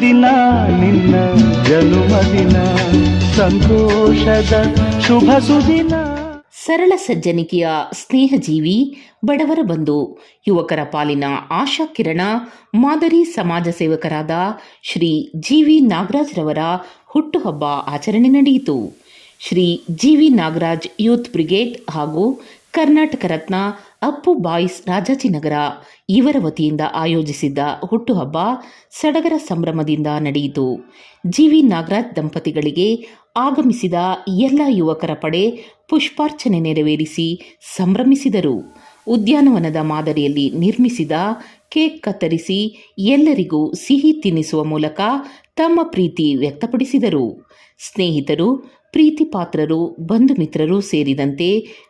ದಿನ ನಿನ್ನ ಜನುಮದಿನ ಸಂತೋಷದ ಶುಭ ಸುದಿನ. ಸರಳ ಸಜ್ಜನಿಕೆಯ ಸ್ನೇಹಜೀವಿ, ಬಡವರ ಬಂಧು, ಯುವಕರ ಪಾಲಿನ ಆಶಾ ಕಿರಣ, ಮಾದರಿ ಸಮಾಜ ಸೇವಕರಾದ ಶ್ರೀ ಜಿ.ವಿ. ನಾಗರಾಜ್ರವರ ಹುಟ್ಟುಹಬ್ಬ ಆಚರಣೆ ನಡೆಯಿತು. Shri GV. Nagaraj youth brigade ಹಾಗೂ ಕರ್ನಾಟಕ ರತ್ನ ಅಪ್ಪು ಬಾಯ್ಸ್ ರಾಜಾಜಿನಗರ ಇವರ ವತಿಯಿಂದ ಆಯೋಜಿಸಿದ್ದ ಹುಟ್ಟುಹಬ್ಬ ಸಡಗರ ಸಂಭ್ರಮದಿಂದ ನಡೆಯಿತು. ಜಿ.ವಿ. ನಾಗರಾಜ್ ದಂಪತಿಗಳಿಗೆ ಆಗಮಿಸಿದ ಎಲ್ಲ ಯುವಕರ ಪಡೆ ಪುಷ್ಪಾರ್ಚನೆ ನೆರವೇರಿಸಿ ಸಂಭ್ರಮಿಸಿದರು. ಉದ್ಯಾನವನದ ಮಾದರಿಯಲ್ಲಿ ನಿರ್ಮಿಸಿದ ಕೇಕ್ ಕತ್ತರಿಸಿ ಎಲ್ಲರಿಗೂ ಸಿಹಿ ತಿನ್ನಿಸುವ ಮೂಲಕ ತಮ್ಮ ಪ್ರೀತಿ ವ್ಯಕ್ತಪಡಿಸಿದರು. ಸ್ನೇಹಿತರು, ಪ್ರೀತಿ ಪಾತ್ರರು, ಬಂಧು ಮಿತ್ರರು ಸೇರಿದಂತೆ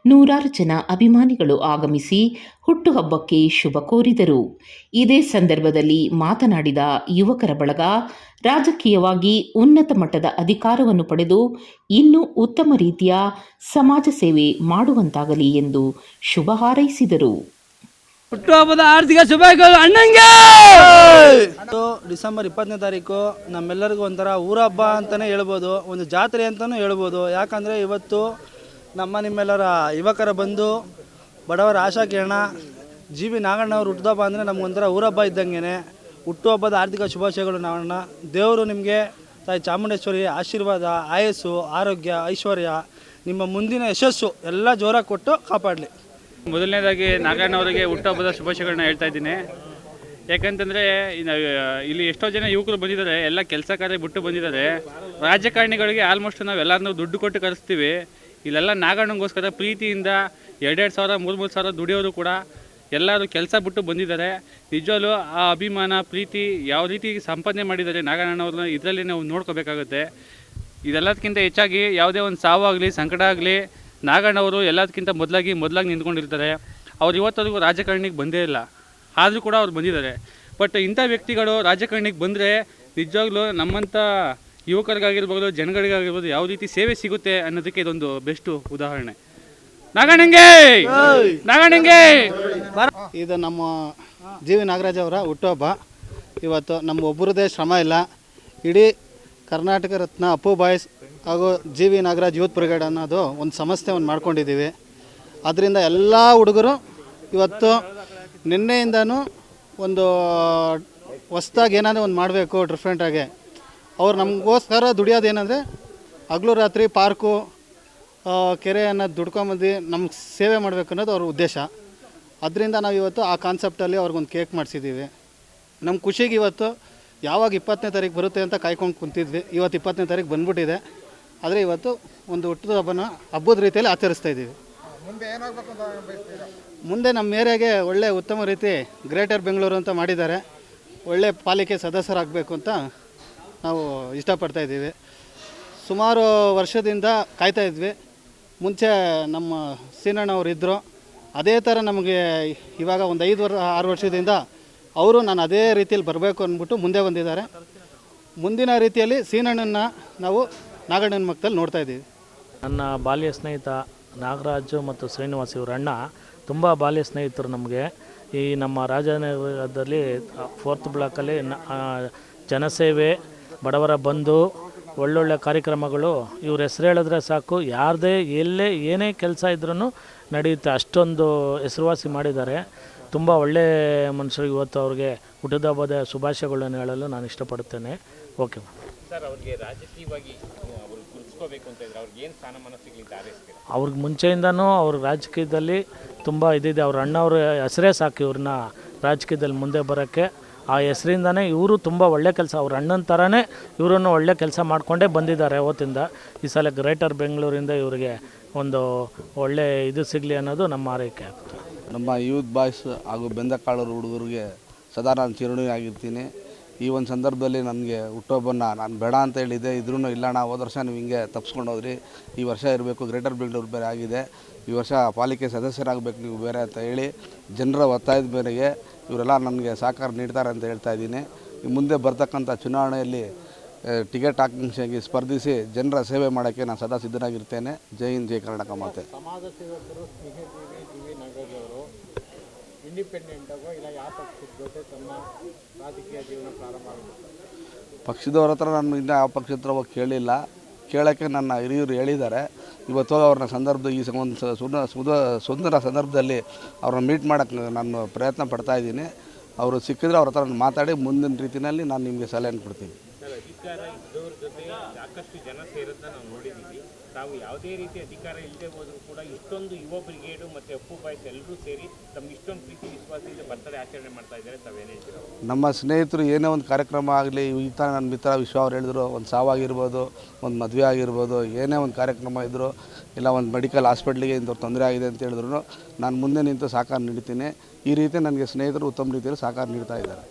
ನೂರಾರು ಜನ ಅಭಿಮಾನಿಗಳು ಆಗಮಿಸಿ ಹುಟ್ಟುಹಬ್ಬಕ್ಕೆ ಶುಭ ಕೋರಿದರು. ಇದೇ ಸಂದರ್ಭದಲ್ಲಿ ಮಾತನಾಡಿದ ಯುವಕರ ಬಳಗ, ರಾಜಕೀಯವಾಗಿ ಉನ್ನತ ಮಟ್ಟದ ಅಧಿಕಾರವನ್ನು ಪಡೆದು ಇನ್ನೂ ಉತ್ತಮ ರೀತಿಯ ಸಮಾಜ ಸೇವೆ ಮಾಡುವಂತಾಗಲಿ ಎಂದು ಶುಭ ಹಾರೈಸಿದರು. ಹುಟ್ಟುಹಬ್ಬದ ಆರ್ಥಿಕ ಶುಭಾಶಯಗಳು ಅಣ್ಣಂಗೆ. ಡಿಸೆಂಬರ್ 20ನೇ ತಾರೀಕು ನಮ್ಮೆಲ್ಲರಿಗೂ ಒಂಥರ ಊರ ಹಬ್ಬ ಅಂತಲೇ ಹೇಳ್ಬೋದು, ಒಂದು ಜಾತ್ರೆ ಅಂತಲೂ ಹೇಳ್ಬೋದು. ಯಾಕಂದರೆ ಇವತ್ತು ನಿಮ್ಮೆಲ್ಲರ ಯುವಕರ ಬಂಧು, ಬಡವರ ಆಶಾ ಕಿರಣ ಜಿ.ವಿ. ನಾಗಣ್ಣವ್ರ ಹುಟ್ಟುಹಬ್ಬ ಅಂದರೆ ನಮಗೊಂಥರ ಊರಹಬ್ಬ ಇದ್ದಂಗೆ. ಹುಟ್ಟುಹಬ್ಬದ ಆರ್ಥಿಕ ಶುಭಾಶಯಗಳು ನಾಗಣ್ಣ. ದೇವರು ನಿಮಗೆ ತಾಯಿ ಚಾಮುಂಡೇಶ್ವರಿ ಆಶೀರ್ವಾದ, ಆಯಸ್ಸು, ಆರೋಗ್ಯ, ಐಶ್ವರ್ಯ, ನಿಮ್ಮ ಮುಂದಿನ ಯಶಸ್ಸು ಎಲ್ಲ ಜೋರಾಗಿ ಕೊಟ್ಟು ಕಾಪಾಡಲಿ. ಮೊದಲನೇದಾಗಿ ನಾಗಣ್ಣವರಿಗೆ ಹುಟ್ಟುಹಬ್ಬದ ಶುಭಾಶಯಗಳನ್ನ ಹೇಳ್ತಾ ಇದ್ದೀನಿ. ಯಾಕಂತಂದರೆ ಇಲ್ಲಿ ಎಷ್ಟೋ ಜನ ಯುವಕರು ಬಂದಿದ್ದಾರೆ, ಎಲ್ಲ ಕೆಲಸ ಕಾರ್ಯ ಬಿಟ್ಟು ಬಂದಿದ್ದಾರೆ. ರಾಜಕಾರಣಿಗಳಿಗೆ ಆಲ್ಮೋಸ್ಟ್ ನಾವು ಎಲ್ಲರನ್ನೂ ದುಡ್ಡು ಕೊಟ್ಟು ಕರೆಸ್ತೀವಿ. ಇಲ್ಲೆಲ್ಲ ನಾಗಣ್ಣಗೋಸ್ಕರ ಪ್ರೀತಿಯಿಂದ 2,2 ಸಾವಿರ 3,3 ಸಾವಿರ ದುಡಿಯೋರು ಕೂಡ ಎಲ್ಲರೂ ಕೆಲಸ ಬಿಟ್ಟು ಬಂದಿದ್ದಾರೆ. ನಿಜವಲ್ಲೂ ಆ ಅಭಿಮಾನ, ಪ್ರೀತಿ ಯಾವ ರೀತಿ ಸಂಪಾದನೆ ಮಾಡಿದ್ದಾರೆ ನಾಗಣ್ಣವ್ರನ್ನ ಇದರಲ್ಲಿ ನಾವು ನೋಡ್ಕೋಬೇಕಾಗುತ್ತೆ. ಇದೆಲ್ಲದಕ್ಕಿಂತ ಹೆಚ್ಚಾಗಿ ಯಾವುದೇ ಒಂದು ಸಾವಾಗಲಿ ಸಂಕಟ ಆಗಲಿ ನಾಗಣ್ಣವರು ಎಲ್ಲದಕ್ಕಿಂತ ಮೊದಲಾಗಿ ನಿಂತ್ಕೊಂಡಿರ್ತಾರೆ. ಅವ್ರು ಇವತ್ತವರೆಗೂ ರಾಜಕಾರಣಿಗೆ ಬಂದೇ ಇಲ್ಲ, ಆದರೂ ಕೂಡ ಅವ್ರು ಬಂದಿದ್ದಾರೆ. ಬಟ್ ಇಂಥ ವ್ಯಕ್ತಿಗಳು ರಾಜಕಾರಣಿಗೆ ಬಂದರೆ ನಿಜವಾಗ್ಲೂ ನಮ್ಮಂಥ ಯುವಕರಿಗಾಗಿರ್ಬೋದು, ಜನಗಳಿಗಾಗಿರ್ಬೋದು ಯಾವ ರೀತಿ ಸೇವೆ ಸಿಗುತ್ತೆ ಅನ್ನೋದಕ್ಕೆ ಇದೊಂದು ಬೆಸ್ಟು ಉದಾಹರಣೆ. ನಾಗಣ್ಣಂಗೆ. ಇದು ನಮ್ಮ ಜಿ.ವಿ. ನಾಗರಾಜ್ ಅವರ ಹುಟ್ಟುಹಬ್ಬ. ಇವತ್ತು ನಮ್ಮ ಒಬ್ಬರದೇ ಶ್ರಮ ಇಲ್ಲ, ಇಡೀ ಕರ್ನಾಟಕ ರತ್ನ ಅಪ್ಪು ಬಾಯ್ಸ್ ಹಾಗೂ ಜಿ.ವಿ. ನಾಗರಾಜ್ ಯೂತ್ ಬ್ರಿಗೇಡ್ ಅನ್ನೋದು ಒಂದು ಸಂಸ್ಥೆಯನ್ನು ಮಾಡ್ಕೊಂಡಿದ್ದೀವಿ. ಅದರಿಂದ ಎಲ್ಲ ಹುಡುಗರು ಇವತ್ತು ನಿನ್ನೆಯಿಂದನೂ ಒಂದು ಹೊಸ್ದಾಗಿ ಏನಾದರೂ ಒಂದು ಮಾಡಬೇಕು ಡಿಫ್ರೆಂಟಾಗಿ. ಅವ್ರು ನಮಗೋಸ್ಕರ ದುಡಿಯೋದೇನೆಂದರೆ ಹಗಲು ರಾತ್ರಿ ಪಾರ್ಕು, ಕೆರೆ ಅನ್ನೋದು ದುಡ್ಕೊಂಬಂದು ನಮ್ಗೆ ಸೇವೆ ಮಾಡಬೇಕು ಅನ್ನೋದು ಅವ್ರ ಉದ್ದೇಶ. ಅದರಿಂದ ನಾವು ಇವತ್ತು ಆ ಕಾನ್ಸೆಪ್ಟಲ್ಲಿ ಅವ್ರಿಗೊಂದು ಕೇಕ್ ಮಾಡಿಸಿದ್ದೀವಿ. ನಮ್ಮ ಖುಷಿಗೆ ಇವತ್ತು ಯಾವಾಗ 20ನೇ ತಾರೀಕು ಬರುತ್ತೆ ಅಂತ ಕಾಯ್ಕೊಂಡು ಕುಂತಿದ್ವಿ. ಇವತ್ತು 20ನೇ ತಾರೀಕು ಬಂದ್ಬಿಟ್ಟಿದೆ. ಆದರೆ ಇವತ್ತು ಒಂದು ಹುಟ್ಟದ ಹಬ್ಬದ ರೀತಿಯಲ್ಲಿ ಆಚರಿಸ್ತಾ ಇದ್ದೀವಿ. ಮುಂದೆ ನಮ್ಮ ಏರಿಯಾಗೆ ಒಳ್ಳೆ ಉತ್ತಮ ರೀತಿ ಗ್ರೇಟರ್ ಬೆಂಗಳೂರು ಅಂತ ಮಾಡಿದ್ದಾರೆ. ಒಳ್ಳೆ ಪಾಲಿಕೆ ಸದಸ್ಯರಾಗಬೇಕು ಅಂತ ನಾವು ಇಷ್ಟಪಡ್ತಾಯಿದ್ದೀವಿ. ಸುಮಾರು ವರ್ಷದಿಂದ ಕಾಯ್ತಾ ಇದ್ವಿ. ಮುಂಚೆ ನಮ್ಮ ಸೀನಣ್ಣವ್ರು ಇದ್ದರು, ಅದೇ ಥರ ನಮಗೆ ಇವಾಗ ಒಂದು 5-6 ವರ್ಷದಿಂದ ಅವರು ನಾನು ಅದೇ ರೀತಿಯಲ್ಲಿ ಬರಬೇಕು ಅಂದ್ಬಿಟ್ಟು ಮುಂದೆ ಬಂದಿದ್ದಾರೆ. ಮುಂದಿನ ರೀತಿಯಲ್ಲಿ ಸೀನಣ್ಣನ ನಾವು ನಾಗಣ್ಣನ ಮಕ್ಕದಲ್ಲಿ ನೋಡ್ತಾ ಇದ್ದೀವಿ. ನನ್ನ ಬಾಲ್ಯ ಸ್ನೇಹಿತ ನಾಗರಾಜು ಮತ್ತು ಶ್ರೀನಿವಾಸ್ ಇವರ ಅಣ್ಣ ತುಂಬ ಬಾಲ್ಯ ಸ್ನೇಹಿತರು ನಮಗೆ. ಈ ನಮ್ಮ ರಾಜನಗರದಲ್ಲಿ 4th ಬ್ಲಾಕಲ್ಲಿ ಜನಸೇವೆ, ಬಡವರ ಬಂಧು, ಒಳ್ಳೊಳ್ಳೆ ಕಾರ್ಯಕ್ರಮಗಳು ಇವ್ರ ಹೆಸರು ಹೇಳಿದ್ರೆ ಸಾಕು, ಯಾರದೇ ಎಲ್ಲೇ ಏನೇ ಕೆಲಸ ಇದ್ರೂ ನಡೆಯುತ್ತೆ. ಅಷ್ಟೊಂದು ಹೆಸರುವಾಸಿ ಮಾಡಿದ್ದಾರೆ. ತುಂಬ ಒಳ್ಳೆಯ ಮನುಷ್ಯರು. ಇವತ್ತು ಅವ್ರಿಗೆ ಹುಟ್ಟಿದ ಹಬ್ಬದ ಶುಭಾಶಯಗಳನ್ನು ಹೇಳಲು ನಾನು ಇಷ್ಟಪಡುತ್ತೇನೆ. ಓಕೆ ಸರ್, ಅವ್ರಿಗೆ ರಾಜಕೀಯವಾಗಿ ಗುರುತಿಸ್ಕೋಬೇಕು ಅಂತ ಇದ್ರೆ ಅವ್ರಿಗೆ ಏನು ಸ್ಥಾನಮಾನ ಸಿಗಲಿ ಅಂತ ಆರೈಸ್ತೀರಾ? ಅವ್ರಿಗೆ ಮುಂಚೆಯಿಂದನೂ ಅವ್ರ ರಾಜಕೀಯದಲ್ಲಿ ತುಂಬ ಇದಿದೆ. ಅವ್ರ ಅಣ್ಣವ್ರ ಹೆಸರೇ ಸಾಕು ಇವ್ರನ್ನ ರಾಜಕೀಯದಲ್ಲಿ ಮುಂದೆ ಬರೋಕ್ಕೆ. ಆ ಹೆಸರಿಂದನೇ ಇವರು ತುಂಬ ಒಳ್ಳೆ ಕೆಲಸ, ಅವ್ರ ಅಣ್ಣನ ಥರನೇ ಇವರನ್ನು ಒಳ್ಳೆ ಕೆಲಸ ಮಾಡಿಕೊಂಡೇ ಬಂದಿದ್ದಾರೆ ಅವತ್ತಿಂದ. ಈ ಸಲ ಗ್ರೇಟರ್ ಬೆಂಗಳೂರಿಂದ ಇವರಿಗೆ ಒಂದು ಒಳ್ಳೆ ಇದು ಸಿಗಲಿ ಅನ್ನೋದು ನಮ್ಮ ಆರೈಕೆ ಆಗ್ತದೆ. ನಮ್ಮ ಯೂತ್ ಬಾಯ್ಸ್ ಹಾಗೂ ಬೆಂದಕಾಳೂರು ಹುಡುಗರಿಗೆ ಸದಾ ನಾನು ಚಿರಋಣಿಯಾಗಿರ್ತೀನಿ. ಈ ಒಂದು ಸಂದರ್ಭದಲ್ಲಿ ನನಗೆ ಹುಟ್ಟುಹಬ್ಬನ ನಾನು ಬೇಡ ಅಂತ ಹೇಳಿದ್ದೆ, ಇದ್ರೂ ಇಲ್ಲಣ್ಣ ಹೋದ ವರ್ಷ ನೀವು ಹಿಂಗೆ ತಪ್ಪಿಸ್ಕೊಂಡು ಹೋದ್ರಿ, ಈ ವರ್ಷ ಇರಬೇಕು, ಗ್ರೇಟರ್ ಬೆಂಗಳೂರು ಬೇರೆ ಆಗಿದೆ, ಈ ವರ್ಷ ಪಾಲಿಕೆ ಸದಸ್ಯರಾಗಬೇಕು ನೀವು ಬೇರೆ ಅಂತ ಹೇಳಿ ಜನರ ಒತ್ತಾಯದ ಮೇರೆಗೆ ಇವರೆಲ್ಲ ನನಗೆ ಸಹಕಾರ ನೀಡ್ತಾರೆ ಅಂತ ಹೇಳ್ತಾ ಇದ್ದೀನಿ. ಮುಂದೆ ಬರ್ತಕ್ಕಂಥ ಚುನಾವಣೆಯಲ್ಲಿ ಟಿಕೆಟ್ ಆಕಾಂಕ್ಷೆಗೆ ಸ್ಪರ್ಧಿಸಿ ಜನರ ಸೇವೆ ಮಾಡೋಕ್ಕೆ ನಾನು ಸದಾ ಸಿದ್ಧನಾಗಿರ್ತೇನೆ. ಜೈ ಹಿಂದ್, ಜೈ ಕರ್ನಾಟಕ ಮಾತೆ. ಇಂಡಿಪೆಂಡೆಂಟಾಗೋ ಇಲ್ಲ ಯಾವ ಪಕ್ಷದ ಜೊತೆ ತಮ್ಮ ರಾಜಕೀಯ ಜೀವನ ಪ್ರಾರಂಭ ಆಗುತ್ತೆ? ಪಕ್ಷದವ್ರ ಹತ್ರ ನಾನು ಇನ್ನೂ ಯಾವ ಪಕ್ಷದ ಹತ್ರ ಹೋಗಿ ಕೇಳಿಲ್ಲ, ಕೇಳೋಕ್ಕೆ ನನ್ನ ಹಿರಿಯರು ಹೇಳಿದ್ದಾರೆ. ಇವತ್ತು ಅವ್ರನ್ನ ಸಂದರ್ಭ ಈ ಒಂದು ಸುಂದರ ಸಂದರ್ಭದಲ್ಲಿ ಅವ್ರನ್ನ ಮೀಟ್ ಮಾಡೋಕ್ಕೆ ನಾನು ಪ್ರಯತ್ನ ಪಡ್ತಾಯಿದ್ದೀನಿ. ಅವರು ಸಿಕ್ಕಿದ್ರೆ ಅವ್ರ ಹತ್ರ ಮಾತಾಡಿ ಮುಂದಿನ ರೀತಿಯಲ್ಲಿ ನಾನು ನಿಮಗೆ ಸಲಹೆಯನ್ನು ಕೊಡ್ತೀನಿ. ಸರ್, ಅಧಿಕಾರ ಇದ್ದವ್ರ ಜೊತೆ ಸಾಕಷ್ಟು ಜನ ಸೇರೋದನ್ನ ನಾವು ನೋಡಿದ್ದೀವಿ. ತಾವು ಯಾವುದೇ ರೀತಿ ಅಧಿಕಾರ ಇಲ್ಲದೆ ಹೋದರೂ ಕೂಡ ಇಷ್ಟೊಂದು ಯುವ ಬ್ರಿಗೇಡು ಮತ್ತು ಅಪ್ಪು ಬಾಯ್ಸ್ ಎಲ್ಲರೂ ಸೇರಿ ತಮ್ಗೆ ಇಷ್ಟೊಂದು ಪ್ರೀತಿ ವಿಶ್ವಾಸದಿಂದ ಬರ್ತಡೇ ಆಚರಣೆ ಮಾಡ್ತಾ ಇದ್ದಾರೆ. ತಾವೇನು ಹೇಳ್ತೀರಾ? ನಮ್ಮ ಸ್ನೇಹಿತರು ಏನೇ ಒಂದು ಕಾರ್ಯಕ್ರಮ ಆಗಲಿ, ಈ ಥರ ನನ್ನ ಮಿತ್ರ ವಿಶ್ವ ಅವ್ರು ಹೇಳಿದ್ರು, ಒಂದು ಸಾವಾಗಿರ್ಬೋದು, ಒಂದು ಮದುವೆ ಆಗಿರ್ಬೋದು, ಏನೇ ಒಂದು ಕಾರ್ಯಕ್ರಮ ಇದ್ದರೂ ಇಲ್ಲ ಒಂದು ಮೆಡಿಕಲ್ ಹಾಸ್ಪಿಟ್ಲಿಗೆ ಇಂಥವ್ರು ತೊಂದರೆ ಆಗಿದೆ ಅಂತ ಹೇಳಿದ್ರು ನಾನು ಮುಂದೆ ನಿಂತು ಸಹಕಾರ ನೀಡ್ತೀನಿ. ಈ ರೀತಿ ನನಗೆ ಸ್ನೇಹಿತರು ಉತ್ತಮ ರೀತಿಯಲ್ಲಿ ಸಹಕಾರ ನೀಡ್ತಾ ಇದ್ದಾರೆ.